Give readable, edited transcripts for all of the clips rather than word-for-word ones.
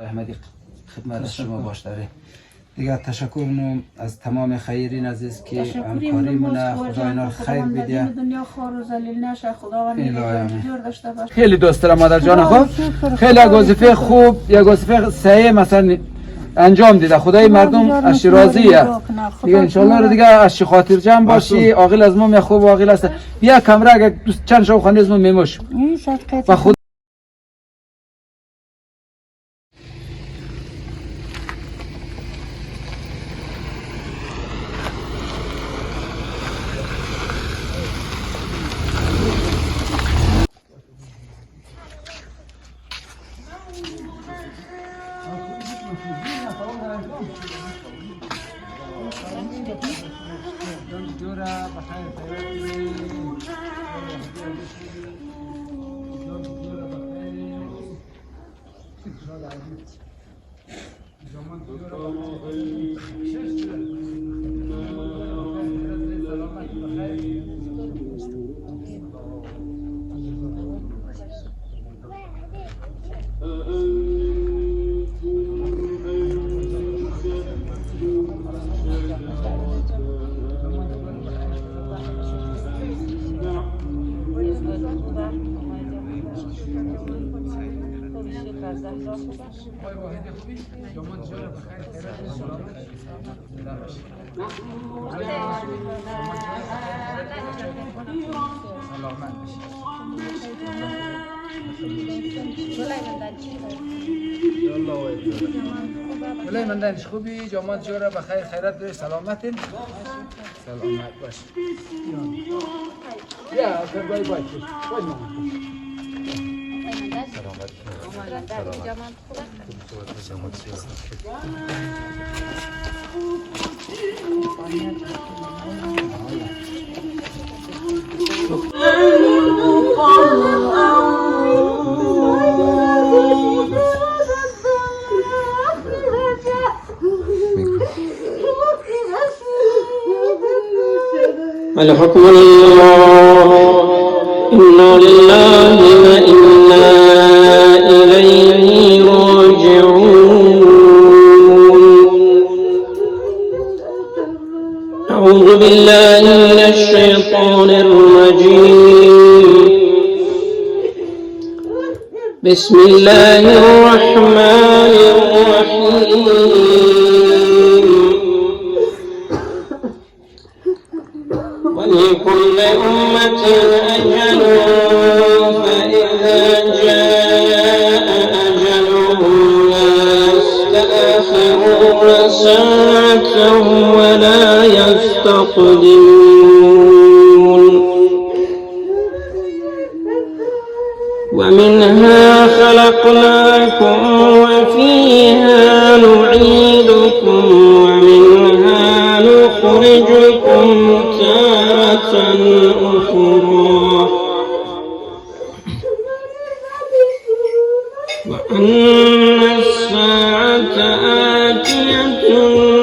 احمدی خدمت شما باشداره. دیگه تشکر منم از تمام خیرین عزیز که همکاری منه. خدا اینا خیر بده. دنیا خار و ذلیل نشه. خداوند جور داشته باشه. خیلی دوست دارم مادر جان خوب. خیلی وظیفه خوب یا وظیفه صحیح مثلا انجام دیده. خدای مردم اش راضیه. دیگه ان شاء الله دیگه اش خاطر جمع باشی. عاقل از ما خوب عاقل است. بیا کمره اگه چند شو خانه از ما میموش. و خود ولی من دانش خوبی جامعه جوره بخیر خیرت داری سلامتین سلامت باش یا بای بای بای الحكم لله إنا لله وإنا إليه راجعون أعوذ بالله من الشيطان الرجيم بسم الله الرحمن الرحيم ولكل أمة أجل فإذا جاء أجلهم لا يستأخرون ساعة ولا يستقدمون ومنها خلقناكم وفيها نعيدكم ومنها نخرجكم تارة أخرى وأن الساعة آتية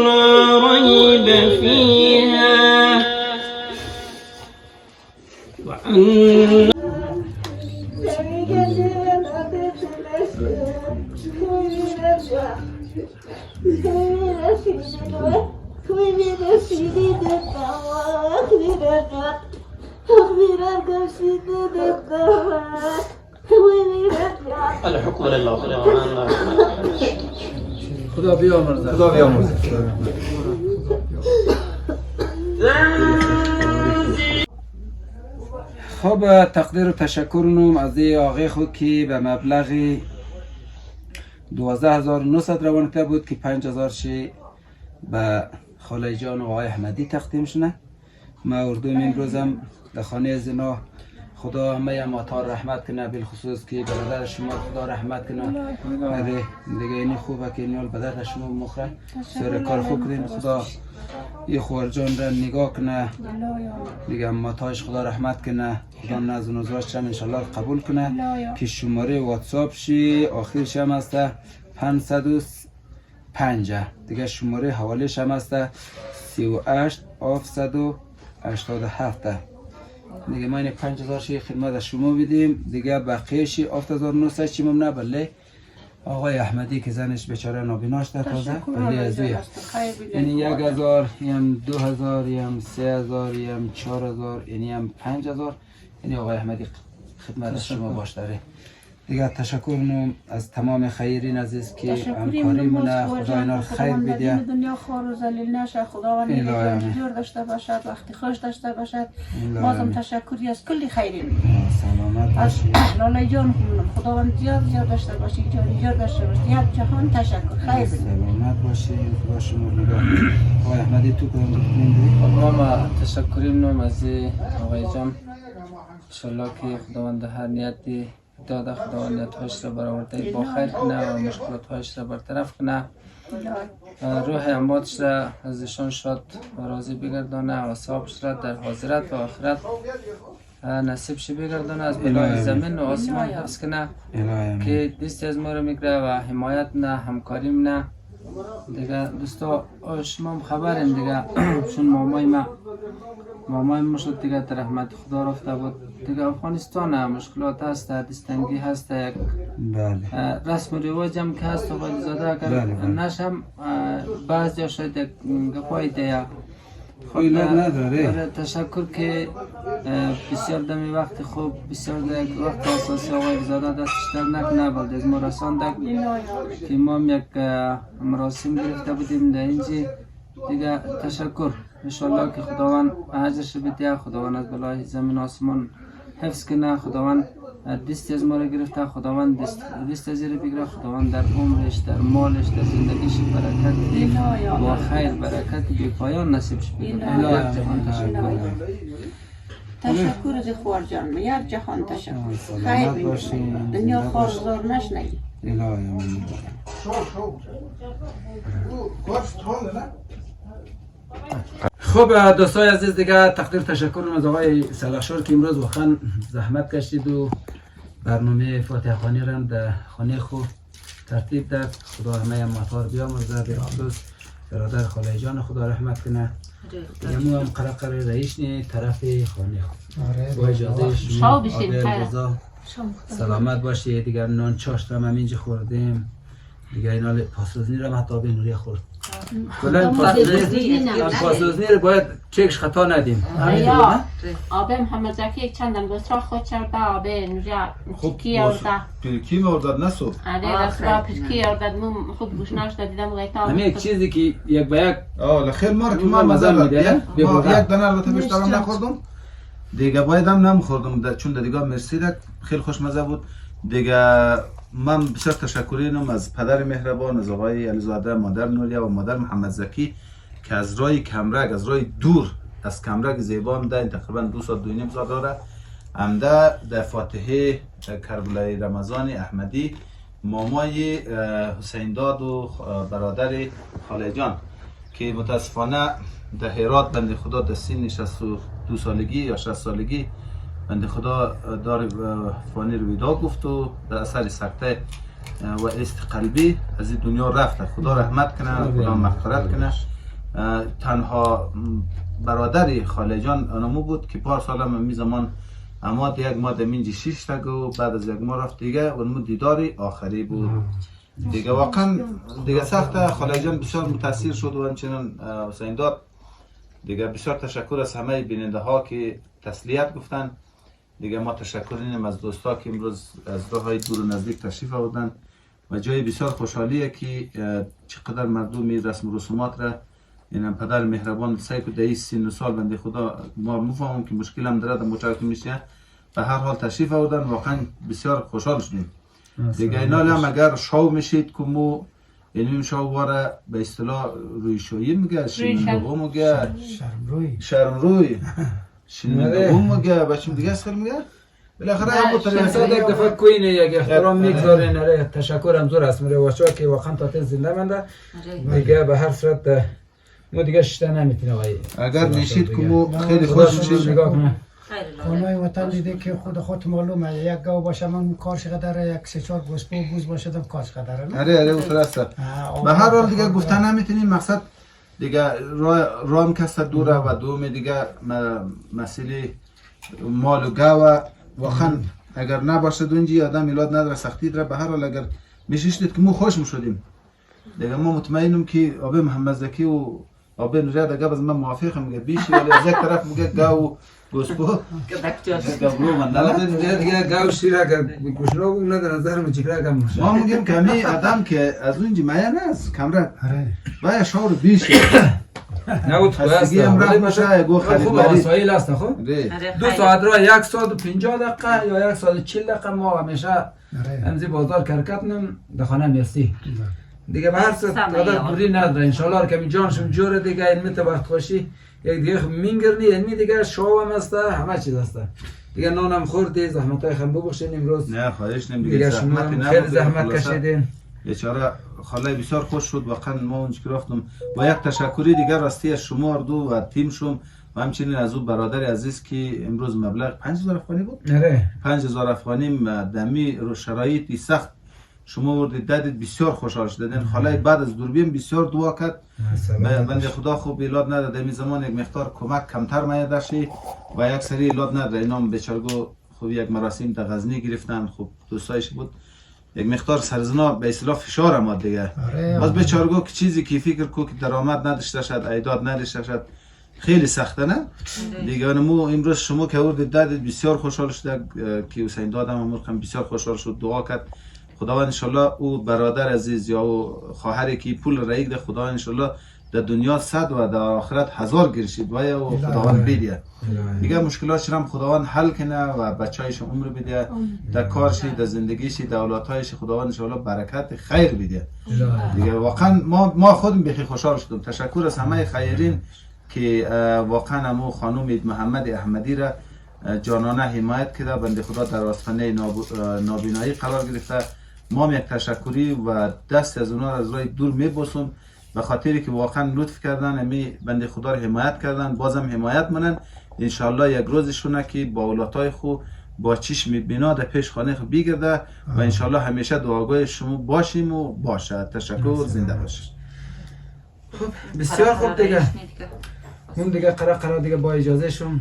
لا ريب فيها وأن الحكم لله خدا بیامرزه خدا بیامرزه خب تقدیر و تشکرم از آقای خود که به مبلغ 12900 روان کرده بود که 5000 شی به خاله جان و آقای احمدی تقدیم شده. ما اردوم امروزم در خانه زنا خدا همه اماتار رحمت کنه، بالخصوص که برادر شما خدا رحمت کنه. دیگه اینی خوبه که اینال برادر شما مخره سر کار خوب کنین. خدا این خوارجان را نگاه کنه، دیگه اماتاش خدا رحمت کنه. خدا نزد و نزواش هم انشالله قبول کنه. که شماره واتساپ شی آخرش هم هست 505 دیگه شماره حوالش هم هست 38 787 دیگه ما این 5000 شی خدمت از شما بدیم دیگه بقیه‌شی 7900 چی ممنه بله آقای احمدی که زنش بیچاره نابیناش در تازه بله ازویه یعنی 1000 یم 2000 یم 3000 یم 4000 یعنی هم 5000 یعنی آقای احمدی خدمت از شما باش داره دیگه تشکر نم از تمام خیرین عزیز که همکاری مونه خدا اینا خیر بده دنیا خور و ذلیل نشه خداوند نگهدار جور داشته باشد وقتی خوش داشته باشد بازم تشکری از کلی خیرین سلامت از باشی لاله جان خداوند زیاد داشته باشی جان داشته باشی یک جهان تشکر خیر بده سلامت باشی خدا شما نگاه آقای احمدی تو کدوم گفتین ما تشکریم نم از آقای جان انشالله که خداوند هر نیتی داده خداوند نیت‌هایش را برآورده با خیر کنه و مشکلات‌هایش را برطرف کنه روح امواتش را از ایشان شاد و راضی بگردانه و ثوابش را در حاضرت و آخرت نصیبش بگردانه از بلای زمین و آسمان حفظ کنه که دستی از ما رو میگیره و حمایت نه همکاریم نه دیگه دوستا شما هم خبرین دیگه چون مامای ما شد دیگه در رحمت خدا رفته بود دیگه افغانستان مشکلات هست دستنگی هست یک رسم و رواج هم که هست آقای زاده اگر نشم بعضی شاید یک گپای دیگه خیلت نداره تشکر که بسیار دمی وقت خوب بسیار یک وقت اساسی آقای زاده دستش در نکنه بلد از ما رساندک که ما هم یک مراسم گرفته بودیم در اینجی دیگه تشکر انشالله که خداوند اجرش بده خداوند از بلای زمین آسمان حفظ کنه خداوند دستی از ما را گرفته خداوند دست از رو بگیره خداوند در عمرش در مالش در زندگیش برکت با خیر برکت بی پایان نصیبش بده یک جهان تشکر تشکر از خوار جان یک جهان تشکر خیر بین دنیا خوارزار نشنگی خب دوستای عزیز دیگه تقدیر تشکر از آقای سلحشور که امروز واقعا زحمت کشید و برنامه فاتحه خوانی را در خانه خود ترتیب داد خدا همه مطار بیامرزه به خصوص برادر خاله جان خدا رحمت کنه یمو هم قرقر رئیس نی طرف خانه خود با اجازه شما سلامت باشی دیگر نان چاشت هم اینجا خوردیم دیگه اینا پاسوزنی رو حتی به نوری خورد کلن پاسوزنی رو باید چکش خطا ندیم آبه محمد زکی یک چندم گسترا خود چرده آبه نوری چکی آورده پیرکی موردد نسو آره رسرا پیرکی آورده خود گوشناش دیدم غیتا همه یک چیزی که یک به یک لخیل ما رو که ما مزه داد یک دانه البته بیشترم نخوردم دیگه باید هم نمیخوردم چون دیگه مرسی داد خیلی خوشمزه بود دیگه من بسیار تشکرینم از پدر مهربان از آقای علیزاده مادر نوریا و مادر محمد زکی که از راه کمرک از راه دور از کمرک زیبا ده تقریبا 2 ساعت 2.5 ساعت داره عمده در فاتحه کربلای رمضان احمدی مامای حسین داد و برادر خاله جان که متاسفانه در هرات بنده خدا در سن 62 سالگی یا 60 سالگی بنده خدا دار فانی رو ویدا گفت و در اثر سکته و قلبی از این دنیا رفت خدا رحمت کنه خدا مغفرت کنه تنها برادر خاله جان آنمو بود که پار سال هم می زمان اما یک ماه دمینجی 6 تگ و بعد از یک ماه رفت دیگه اونمو دیداری آخری بود دیگه واقعا دیگه سخته خاله جان بسیار متاثر شد و همچنان حسین داد دیگه بسیار تشکر از همه بیننده ها که تسلیت گفتن دیگه ما تشکرینیم از دوستا که امروز از راههای دور و نزدیک تشریف آوردن و جای بسیار خوشحالیه که چقدر مردمی رسم و رسومات را این پدر مهربان سعی که در سن و سال بنده خدا ما میفهمم که مشکل هم داره موچر که میشه به هر حال تشریف آوردن واقعا بسیار خوشحال شدیم دیگه اینا هم اگر شو میشید که مو یعنی شو واره به اصطلاح روی شویی میگه شیرین‌لقو میگه شرم روی شیرین‌لقو میگه بچم دیگه اسخر میگه بالاخره هم مثلا یک دفعه کوین یک احترام میگذارین آره تشکرم زور است میره واچا که واقعا تا زنده مونده دیگه به هر صورت ما دیگه شته نمیتونه آقای اگر میشید که مو خیلی خوش میشید نگاه کنه خانه‌ی وطن دیده که خود معلومه یک گاو باشه من کارش قدره یک 3-4 گوز باشه دم کارش قدره نه آره اون است به هر حال دیگه گفتن نمیتونیم مقصد دیگه رام کسته دوره و دوم دیگه مسئله مال و گاو واقعا اگر نباشد اونجی آدم میلاد نداره سختی داره. به هر حال اگر میشش دید که ما خوش میشدیم دیگه. ما مطمئنم که آب محمد زکی و آب نجات اگر از من موافقم میگه بیشی، ولی از یک طرف میگه گاو گوسپو گاو من نه دیگه گاو شیر اگر گوشنا بود نه در نظر من چیکار کنم. ما میگیم که می آدم که از اونجی مایه است کامران باید شعور بیش نبود خستگی هم رفت باشه گو خوب خریداری. وسایل است خب 2 ساعت را 1 ساعت و 50 دقیقه یا 1 ساعت و 40 دقیقه ما همیشه امزی بازار کرکت نم در خانه میرسی دیگه. به هر صورت عادت دوری نداره ان شاء الله که جانشون جوره دیگه. این مت وقت خوشی یک دیگه مینگرنی این دیگه شو هم است همه چیز است دیگه. نانم خوردی زحمتای خم ببخشید امروز. نه خواهش نیم دیگه شما خیلی زحمت کشیدین بیچاره. خاله بسیار خوش شد واقعا. ما اونجا که رفتم و یک تشکری دیگر راستی از شما اردو و تیم شم و همچنین از اون برادر عزیز که امروز مبلغ 5000 افغانی بود. 5000 افغانی دمی رو شرایطی سخت شما وردید دادید. بسیار خوشحال شدین. خاله بعد از دوربین بسیار دعا کرد. بنده خدا خوب ایلاد نداد این زمان یک مقدار کمک کمتر میاد شی و یک سری ایلاد نداره. اینا بیچارگو خوب یک مراسم در غزنی گرفتن. خوب دوستایش بود یک مقدار سرزنا به اصطلاح فشار آمد دیگه. باز بیچارگو که چیزی که فکر کو که درآمد نداشته شد ایداد نداشته شد خیلی سخته نه دیگه. مو امروز شما که آوردید دادید بسیار خوشحال شد که حسین دادم امروز بسیار خوشحال شد دعا کرد خداوند ان شاء الله او برادر عزیز یا او خواهری که پول رایگ ده خداوند ان شاء الله در دنیا 100 و در آخرت 1000 گرشید و او خداوند بیدیه دیگه. مشکلاتش هم خداوند حل کنه و بچه‌ایش عمر بده در کارش در زندگیش در اولادهایش خداوند ان شاء الله برکت خیر بده دیگه. واقعا ما خودم بخی خوشحال شدم. تشکر از همه خیرین که واقعا همو خانم اید محمد احمدی را جانانه حمایت کرده. بنده خدا در آستانه نابینایی قرار گرفته. ما یک تشکری و دست از اونا از راه دور میبوسم به خاطری که واقعا لطف کردن. امی بنده خدا رو حمایت کردن بازم حمایت منن. ان شاء الله یک روزشونه که با اولادای خو با چشم بینا در پیش خانه خو بگرده و ان شاء الله همیشه دعاگاه شما باشیم و باشه. تشکر. زنده باشید. خب بسیار خوب دیگه. اون دیگه قرار دیگه با اجازه شم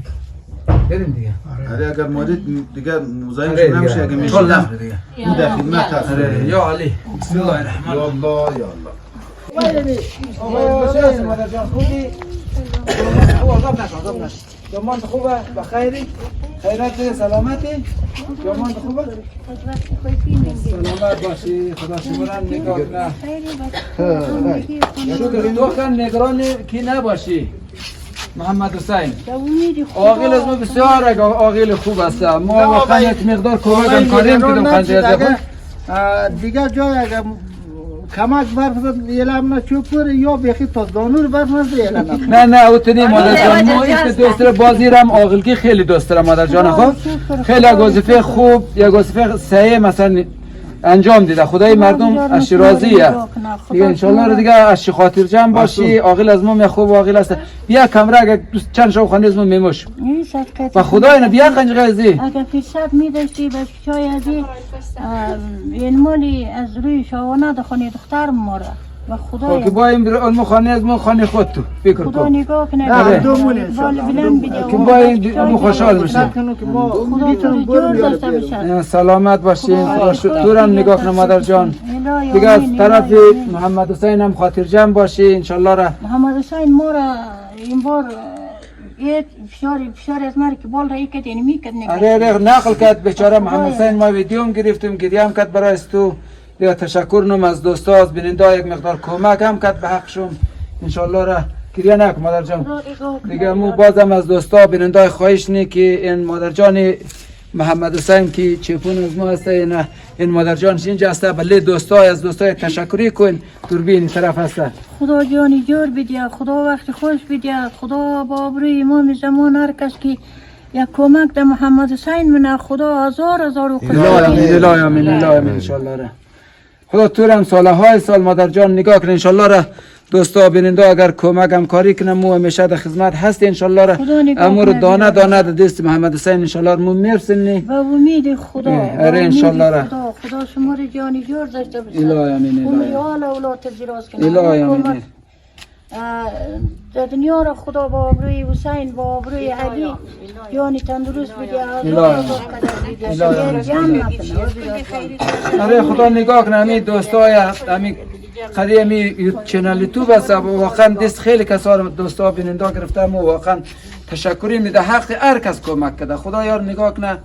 بریم دیگه. آره اگر مورد دیگه مزاحم شما نمیشه اگه میشه دیگه در خدمت هست. یا علی بسم الله الرحمن الرحیم. یا الله یا الله. آقای حسین مادر جان خوبی؟ عذاب نش. جمان خوبه بخیری؟ خیرت سلامتی؟ جمان خوبه؟ سلامت باشی. خدا شکران نگاه نه. شکر تو کن نگران کی نباشی. محمد حسین عاقل از ما بسیار عاقل خوب است. ما واقعا یک مقدار کمک هم کاریم کردم خنده دیگه جای اگر کمک برفت یلم نه چوپر یا بخی تا دانور برفت یلم نه اوتنی مادر جان. ما این دوست بازی رم عاقلگی خیلی دوست دارم مادر جان. خب خیلی وظیفه خوب یا وظیفه صحیح مثلا انجام دیده. خدای مردم از شیرازیه دیگه. ان شاء الله دیگه از خاطر جمع باشی. عاقل از ما خوب عاقل است. بیا کمره اگه چند شو خانه از ما میموش و خدای نه بیا قنج غزی اگر فرصت می‌داشتی بس شاید این مالی از روی شاونه در خانه دختر ماره و خدای که با این خانه از ما خانه خود تو فکر کن. خدا نگاه کنه دو مونه که با این خوشحال میشه. خدا تو جور داشته باشد. سلامت باشین. خدا شکرم نگاه کنه مادر جان. دیگه از طرف محمد حسین هم خاطر جمع باشی ان شاء الله. را محمد حسین ما را این بار یک فشار از ماری که بال را یک یعنی میکرد آره نقل کرد بیچاره محمد حسین. ما ویدیوم گرفتیم گریه کرد برای تو دیگه. تشکر نم از دوستا از بیننده یک مقدار کمک هم کرد به حقشون ان شاء الله. را گریه نکن مادر جان دیگه. مو بازم از دوستا بیننده خواهش نی که این مادر جان محمد حسین که چپون از ما هست این مادر جانش اینجا هست. بله دوستا از دوستا تشکری کن. دوربین طرف هست. خدا جانی جور بدید. خدا وقت خوش بدید. خدا با ابروی امام زمان هر کس که یک کمک در محمد حسین منه خدا هزار و الهی آمین ان شاء الله. خدا تو هم سالهای سال مادر جان نگاه کنه ان شاء الله. را دوستا بیننده اگر کمک هم کاری کنم مو همیشه در خدمت هست ان شاء الله. را امور دانه در دست محمد حسین ان شاء الله مو میرسنی و امید خدا. اره ان شاء الله. را خدا شما رو جانی جور داشته باشه. الهی آمین. الهی اولاد دراز کنه. الهی آمین. در دنیا را خدا با آبروی حسین با آبروی علی جانی تندرست بده آره خدا نگاه کنه همین دوستای همین قضیه می چنل تو بس واقعا دست خیلی کسا دوستا بیننده گرفتم و واقعا تشکری میده حق هر کس کمک کرده خدا یار نگاه کنه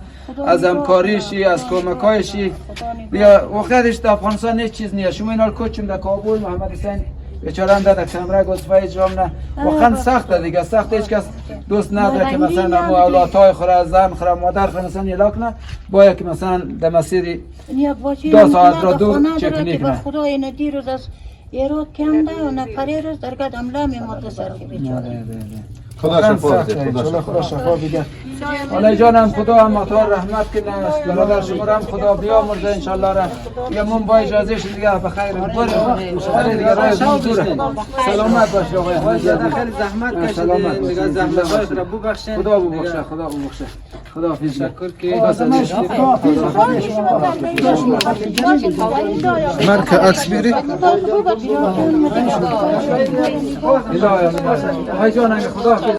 از همکاریشی از کمکایشی بیا وقتش در افغانستان هیچ چیز نیست شما اینال کوچم در کابل محمد حسین بیچاره در کمره گفتفای جام نه واقعا سخته دیگه سخت هیچ کس دوست نداره که مثلا اولادهای خوره زن خوره مادر خوره مثلا یلا کنه باید که مثلا در مسیر 2 ساعت را دور چکنی کنه خدا این دیروز از ایراد کم ده و نفری روز در قد عمله میماد سر که بیچاره خدا شفا بده خدا شفا بده حالا جانم خدا هم مطار رحمت کنه برادر شما هم خدا بیامرزه ان شاء الله را یا من با اجازه شما دیگه بخیر بریم دیگه راه دوره سلامت باش آقای زیاده خیلی زحمت کشیدید دیگه زحمت های خدا ببخشید خدا ببخشه خدا ببخشه خدا حافظ تشکر که مرک عکس بیری آقای جانم خدا